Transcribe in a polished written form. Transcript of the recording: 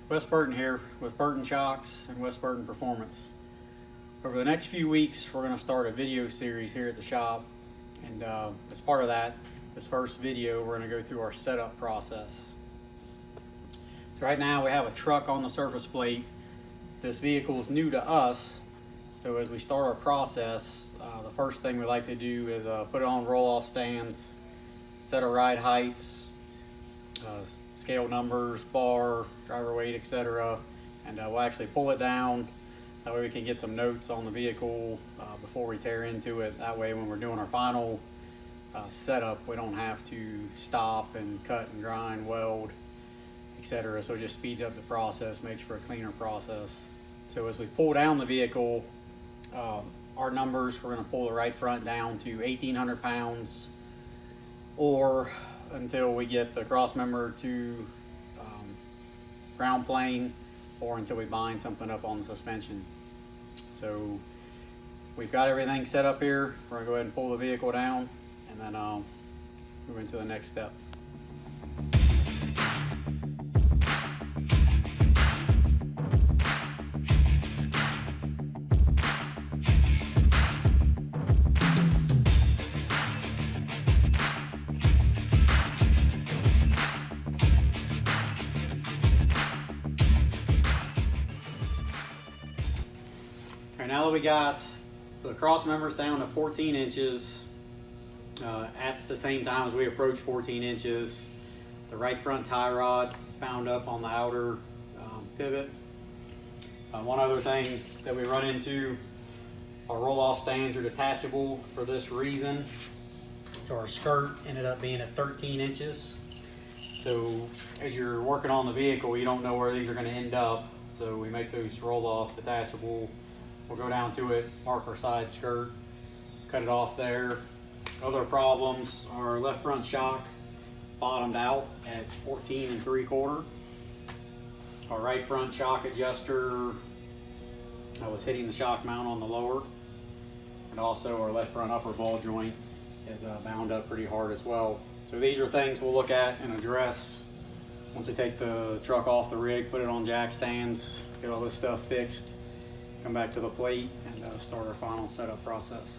Wes Burton here with Burton Shocks and Wes Burton Performance. Over the next few weeks, we're going to start a video series here at the shop, and as part of that, this first video, we're going to go through our setup process. So right now we have a truck on the surface plate. This vehicle is new to us, so as we start our process, the first thing we like to do is put it on roll-off stands, set our ride heights, scale numbers, bar, driver weight, etc. And we'll actually pull it down. That way we can get some notes on the vehicle before we tear into it. That way when we're doing our final setup, we don't have to stop and cut and grind, weld, etc. So it just speeds up the process, makes for a cleaner process. So as we pull down the vehicle, our numbers, we're going to pull the right front down to 1,800 pounds, or until we get the cross member to ground plane, or until we bind something up on the suspension. So we've got everything set up here. We're gonna go ahead and pull the vehicle down and then move into the next step. Now that we got the cross members down to 14 inches, at the same time as we approach 14 inches, the right front tie rod bound up on the outer pivot. One other thing that we run into, our roll-off stands are detachable for this reason. So our skirt ended up being at 13 inches. So as you're working on the vehicle, you don't know where these are going to end up. So we make those roll-off detachable. We'll go down to it, mark our side skirt, cut it off there. Other problems, our left front shock bottomed out at 14 3/4. Our right front shock adjuster was hitting the shock mount on the lower. And also our left front upper ball joint is bound up pretty hard as well. So these are things we'll look at and address once we take the truck off the rig, put it on jack stands, get all this stuff fixed, come back to the plate, and start our final setup process.